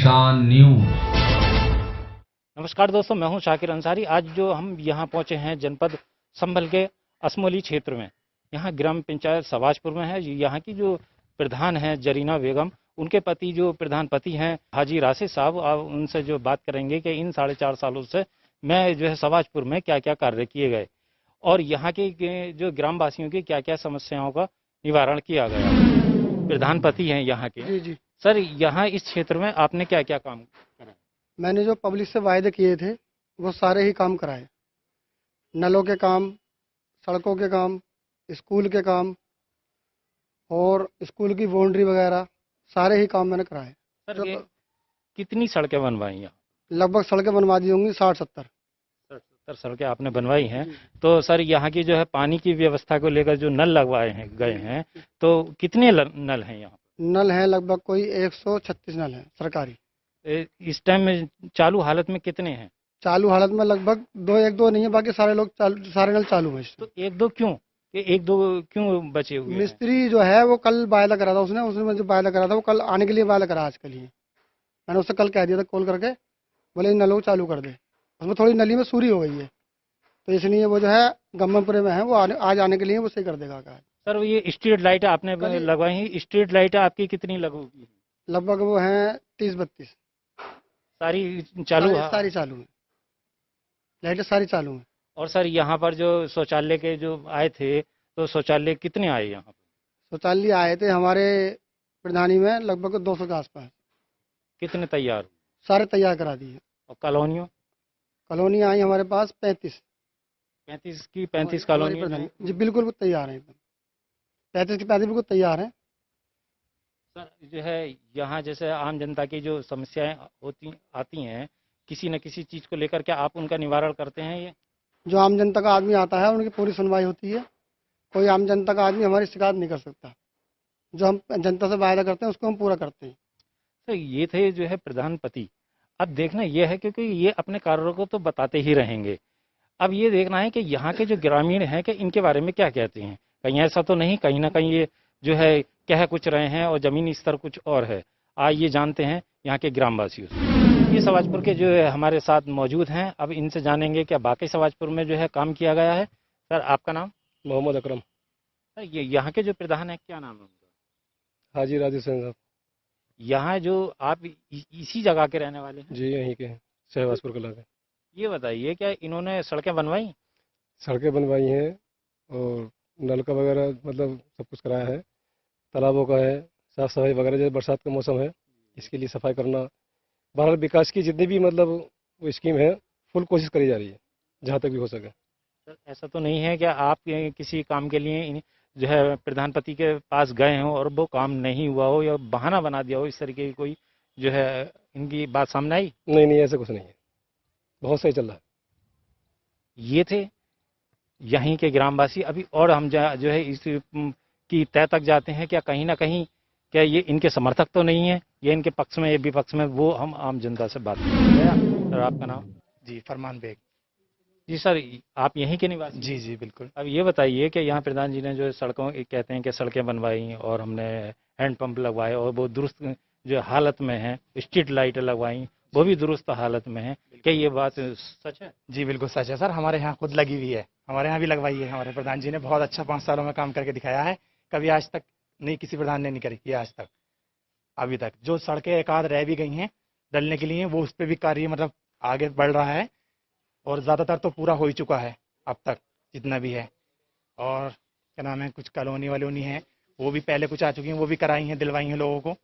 निशान न्यूज। नमस्कार दोस्तों, मैं हूं शाकिर अंसारी। आज जो हम यहां पहुंचे हैं जनपद संभल के असमोली क्षेत्र में, यहां ग्राम पंचायत सवाजपुर में है। यहां की जो प्रधान है जरीना बेगम, उनके पति जो प्रधान पति हैं हाजी राशिद साहब, अब उनसे जो बात करेंगे कि इन 4.5 सालों से मैं जो है सवाजपुर में क्या क्या कार्य किए गए और यहाँ के जो ग्रामवासियों की क्या क्या समस्याओं का निवारण किया गया। प्रधान पति हैं यहाँ के। जी जी। सर, यहाँ इस क्षेत्र में आपने क्या क्या काम करा? मैंने जो पब्लिक से वायदे किए थे वो सारे ही काम कराए। नलों के काम, सड़कों के काम, स्कूल के काम और स्कूल की बाउंड्री वगैरह सारे ही काम मैंने कराए। सर, ये कितनी सड़कें बनवाई यहाँ? लगभग सड़कें बनवा दी होंगी 60-70। 70 सड़कें आपने बनवाई हैं। तो सर, यहाँ की जो है पानी की व्यवस्था को लेकर जो नल लगवाए हैं गए हैं, तो कितने नल हैं यहाँ? नल हैं लगभग कोई 136 नल हैं सरकारी। इस टाइम में चालू हालत में कितने हैं? चालू हालत में लगभग एक दो नहीं है, बाकी सारे सारे नल चालू हैं। तो एक दो क्यों, ये एक दो क्यों बचे हुए हैं? मिस्त्री जो है वो कल वायदा करा था, उसने जो वायदा करा था वो कल आने के लिए वायदा करा आज के लिए। मैंने उससे कल कह दिया था कॉल करके, बोले इन नलों को चालू कर दे। उसमें थोड़ी नली में सूरी हो गई है, तो इसलिए वो जो है गम्मनपुरे में है, वो आज आने के लिए वो सही कर देगा। कहा सर, ये स्ट्रीट लाइट आपने लगवाई है, स्ट्रीट लाइट आपकी कितनी लगोगी? लगभग वो हैं 30-32 सारी चालू? सारी चालू है, लाइटें सारी चालू हैं। और सर, यहाँ पर जो शौचालय के जो आए थे, तो शौचालय कितने आए यहाँ पर? शौचालय आए थे हमारे प्रधानी में लगभग 200 के आसपास। कितने तैयार? सारे तैयार करा दिए। और कॉलोनियों? कॉलोनी आई हमारे पास 35 की 35 कॉलोनी जी बिल्कुल वो तैयार है, 35 की 35 बिल्कुल तैयार है। सर, जो है यहाँ जैसे आम जनता की जो समस्याएं आती हैं किसी न किसी चीज़ को लेकर, क्या आप उनका निवारण करते हैं? ये जो आम जनता का आदमी आता है उनकी पूरी सुनवाई होती है। कोई आम जनता का आदमी हमारी शिकायत नहीं कर सकता। जो हम जनता से वायदा करते हैं उसको हम पूरा करते हैं। तो ये थे जो है प्रधान पति। अब देखना यह है, क्योंकि ये अपने कार्यों को तो बताते ही रहेंगे, अब ये देखना है कि यहाँ के जो ग्रामीण हैं कि इनके बारे में क्या कहते हैं। कहीं ऐसा तो नहीं, कहीं ना कहीं ये जो है कह कुछ रहे हैं और जमीनी स्तर कुछ और है। आइए जानते हैं यहाँ के ग्रामवासियों से। ये सवाजपुर के जो है हमारे साथ मौजूद हैं, अब इनसे जानेंगे क्या बाकी सवाजपुर में जो है काम किया गया है। सर, आपका नाम? मोहम्मद अकरम। सर, ये यहाँ के जो प्रधान है क्या नाम है उनका? हाजी राजी साहब। यहाँ जो आप इसी जगह के रहने वाले हैं? जी यहीं के हैं, शहबाजपुर कला के। ये बताइए, क्या इन्होंने सड़कें बनवाई? सड़कें बनवाई हैं और नलका वगैरह मतलब सब कुछ कराया है। तालाबों का है, साफ़ सफाई वगैरह, जैसे बरसात का मौसम है इसके लिए सफाई करना। बहरहाल विकास की जितनी भी मतलब वो स्कीम है फुल कोशिश करी जा रही है जहाँ तक भी हो सके। सर, ऐसा तो नहीं है कि आप किसी काम के लिए जो है प्रधानपति के पास गए हो और वो काम नहीं हुआ हो या बहाना बना दिया हो, इस तरीके की कोई जो है इनकी बात सामने आई? नहीं, ऐसा कुछ नहीं है, बहुत सही चल रहा है। ये थे यहीं के ग्रामवासी। अभी और हम जो है इस की तय तक जाते हैं, क्या कहीं ना कहीं क्या ये इनके समर्थक तो नहीं है, ये इनके पक्ष में, ये विपक्ष में, वो हम आम जनता से बात करेंगे। सर, आपका नाम? जी फरमान बेग। जी सर, आप यहीं के निवासी? जी जी बिल्कुल। अब ये बताइए कि यहाँ प्रधान जी ने जो सड़कों कहते हैं कि सड़कें बनवाई और हमने हैंडपंप लगवाए और वो दुरुस्त जो हालत में है, स्ट्रीट लाइट लगवाई वो भी दुरुस्त हालत में है, क्या ये बात सच है? जी बिल्कुल सच है सर, हमारे यहाँ खुद लगी हुई है, हमारे यहाँ भी लगवाई है। हमारे प्रधान जी ने बहुत अच्छा 5 सालों में काम करके दिखाया है। कभी आज तक नहीं, किसी प्रधान ने नहीं करी है आज तक। अभी तक जो सड़कें एक आध रह भी गई हैं डलने के लिए, वो उस पर भी कार्य मतलब आगे बढ़ रहा है और ज़्यादातर तो पूरा हो ही चुका है अब तक जितना भी है। और क्या नाम है, कुछ कॉलोनी वालोनी है वो भी पहले कुछ आ चुकी हैं, वो भी कराई हैं, दिलवाई हैं लोगों को।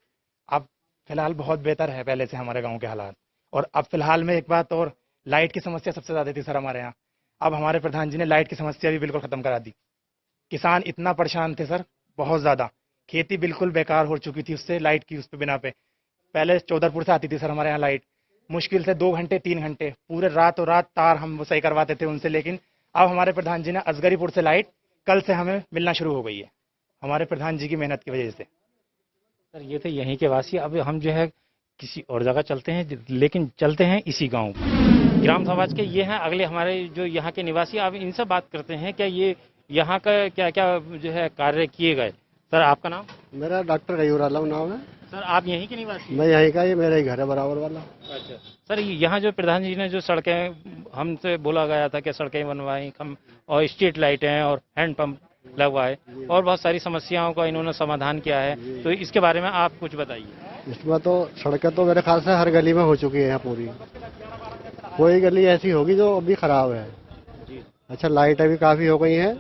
अब फिलहाल बहुत बेहतर है पहले से हमारे गांव के हालात। और अब फिलहाल में एक बात और, लाइट की समस्या सबसे ज़्यादा थी सर हमारे यहाँ। अब हमारे प्रधान जी ने लाइट की समस्या भी बिल्कुल ख़त्म करा दी। किसान इतना परेशान थे सर, बहुत ज़्यादा, खेती बिल्कुल बेकार हो चुकी थी उससे, लाइट की उस पर बिना पे। पहले चौधरपुर से आती थी सर हमारे यहाँ लाइट, मुश्किल से 2 घंटे 3 घंटे पूरे रातों रात तार हम सही करवाते थे उनसे। लेकिन अब हमारे प्रधान जी ने असगरीपुर से लाइट कल से हमें मिलना शुरू हो गई है, हमारे प्रधान जी की मेहनत की वजह से। सर, ये थे यहीं के वासी। अब हम जो है किसी और जगह चलते हैं, लेकिन चलते हैं इसी गांव ग्राम समाज के। ये हैं अगले हमारे जो यहाँ के निवासी। अब इनसे बात करते हैं क्या ये यहाँ का क्या क्या जो है कार्य किए गए सर आपका नाम? मेरा डॉक्टर गयूर आलम नाम है। सर आप यहीं के निवासी हैं? मैं यहीं का, ये मेरा ही घर है बराबर वाला। अच्छा सर, यहाँ जो प्रधान जी ने जो सड़कें हमसे बोला गया था कि सड़कें बनवाई हम और स्ट्रीट लाइटें और हैंडपंप लगवाए और बहुत सारी समस्याओं का इन्होंने समाधान किया है, तो इसके बारे में आप कुछ बताइए। इसमें तो सड़कें तो मेरे ख्याल से हर गली में हो चुकी है यहाँ पूरी। कोई गली ऐसी होगी जो अभी खराब है। अच्छा, लाइटें भी काफ़ी हो गई हैं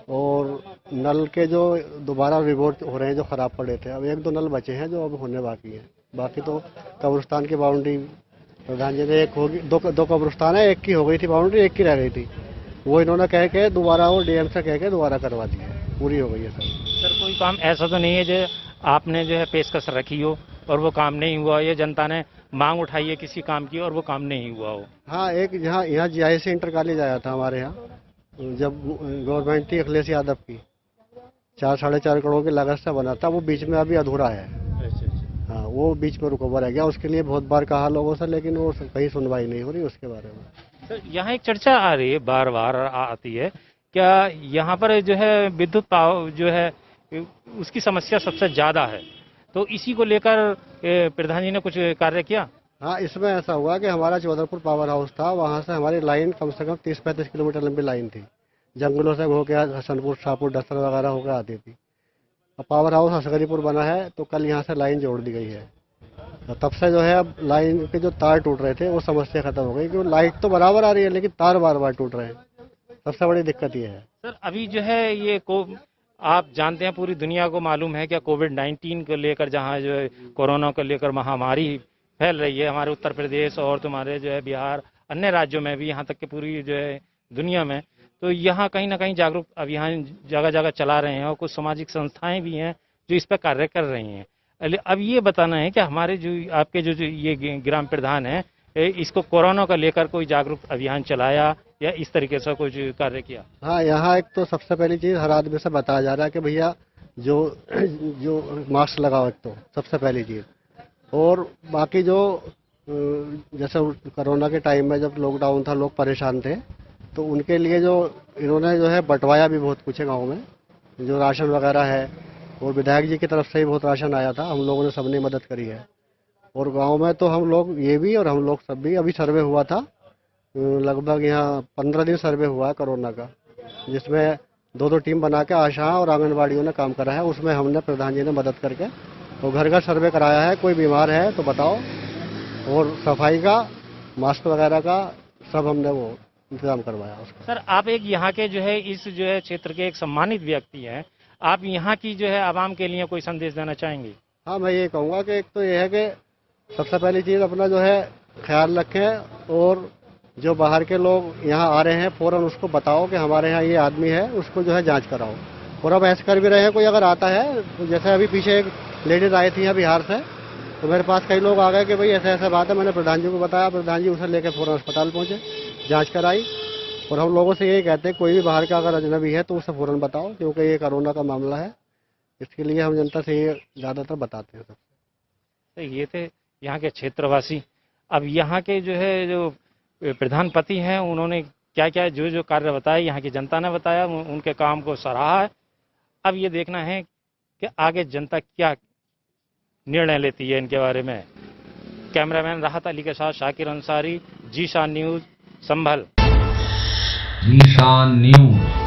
और नल के जो दोबारा रिपोर्ट हो रहे हैं जो खराब पड़े थे, अब एक दो नल बचे हैं जो अब होने बाकी हैं। बाकी तो कब्रिस्तान की बाउंड्री प्रधान जी ने एक होगी, दो कब्रिस्तान है, एक की हो गई थी बाउंड्री, एक की रह गई थी, वो इन्होंने कह के दोबारा वो डीएम से कह के दोबारा करवा दी है, पूरी हो गई है सर। सर कोई काम ऐसा तो नहीं है जो आपने जो है पेशकश रखी हो और वो काम नहीं हुआ, ये जनता ने मांग उठाई है किसी काम की और वो काम नहीं हुआ हो? हाँ, एक यहाँ जीआईसी इंटर कॉलेज आया था हमारे यहाँ, जब गवर्नमेंट थी अखिलेश यादव की, 4-4.5 करोड़ की लागत से बना था, वो बीच में अभी अधूरा है। हाँ, वो बीच में रुका हुआ रह गया, उसके लिए बहुत बार कहा लोगों से, लेकिन वो कहीं सुनवाई नहीं हो रही उसके बारे में। सर यहाँ एक चर्चा आ रही है, बार बार आती है, क्या यहाँ पर जो है विद्युत पावर जो है उसकी समस्या सबसे ज्यादा है, तो इसी को लेकर प्रधान जी ने कुछ कार्य किया? हाँ, इसमें ऐसा हुआ कि हमारा चौधरपुर पावर हाउस था, वहाँ से हमारी लाइन कम से कम 30-35 किलोमीटर लंबी लाइन थी, जंगलों से होकर हसनपुर, शाहपुर, डसर वगैरह होकर आती थी। अब पावर हाउस असगरीपुर बना है, तो कल यहाँ से लाइन जोड़ दी गई है, तो तब से जो है अब लाइन के जो तार टूट रहे थे वो समस्या खत्म हो गई, क्योंकि लाइट तो बराबर आ रही है लेकिन तार बार बार टूट रहे हैं, सबसे बड़ी दिक्कत ये है। सर अभी जो है ये आप जानते हैं, पूरी दुनिया को मालूम है क्या कोविड-19 को लेकर, जहाँ जो है कोरोना को लेकर महामारी फैल रही है हमारे उत्तर प्रदेश और तुम्हारे जो है बिहार, अन्य राज्यों में भी, यहाँ तक कि पूरी जो है दुनिया में, तो यहाँ कहीं ना कहीं जागरूक अभियान जगह जगह चला रहे हैं और कुछ सामाजिक संस्थाएं भी हैं जो इस पर कार्य कर रही हैं। अब ये बताना है कि हमारे जो आपके जो ये ग्राम प्रधान हैं, इसको कोरोना को लेकर कोई जागरूक अभियान चलाया या इस तरीके से कुछ कार्य किया? हाँ, यहाँ एक तो सबसे पहली चीज़ हर आदमी से बताया जा रहा है कि भैया जो मास्क लगाओ, एक तो सबसे पहली चीज़। और बाकी जो जैसे कोरोना के टाइम में जब लॉकडाउन था, लोग परेशान थे, तो उनके लिए जो इन्होंने जो है बंटवाया भी बहुत कुछ है गाँव में, जो राशन वगैरह है, और विधायक जी की तरफ से ही बहुत राशन आया था, हम लोगों ने सबने मदद करी है। और गांव में तो हम लोग ये भी और हम लोग सब भी, अभी सर्वे हुआ था लगभग यहाँ 15 दिन सर्वे हुआ है कोरोना का, जिसमें 2-2 टीम बना के आशा और आंगनबाड़ियों ने काम करा है, उसमें हमने प्रधान जी ने मदद करके तो घर का सर्वे कराया है, कोई बीमार है तो बताओ, और सफाई का, मास्क वगैरह का सब हमने वो इंतजाम करवाया उसका। सर आप एक यहाँ के जो है इस जो है क्षेत्र के एक सम्मानित व्यक्ति हैं, आप यहाँ की जो है आवाम के लिए कोई संदेश देना चाहेंगे? हाँ, मैं ये कहूँगा कि एक तो ये है कि सबसे पहली चीज़ अपना जो है ख्याल रखें, और जो बाहर के लोग यहाँ आ रहे हैं फ़ौरन उसको बताओ कि हमारे यहाँ ये आदमी है, उसको जो है जांच कराओ। और अब ऐसे कर भी रहे हैं, कोई अगर आता है, तो जैसे अभी पीछे एक लेडीज आई थी यहाँ बिहार से, तो मेरे पास कई लोग आ गए कि भाई ऐसा ऐसा बात है, मैंने प्रधान जी को बताया, प्रधान जी उसे लेकर फ़ौरन अस्पताल पहुँचे, जाँच कराई। और हम लोगों से यही कहते हैं कोई भी बाहर का अगर अजनबी है तो उसे फ़ौरन बताओ, क्योंकि ये कोरोना का मामला है, इसके लिए हम जनता से ये ज़्यादातर बताते हैं सबसे। तो ये थे यहाँ के क्षेत्रवासी। अब यहाँ के जो है जो प्रधानपति हैं, उन्होंने क्या क्या जो जो कार्य बताए, यहाँ की जनता ने बताया, उनके काम को सराहा है। अब ये देखना है कि आगे जनता क्या निर्णय लेती है इनके बारे में। कैमरामैन राहत अली के साथ शाकिर अंसारी, जीशान न्यूज़, संभल। जीशान न्यूज़।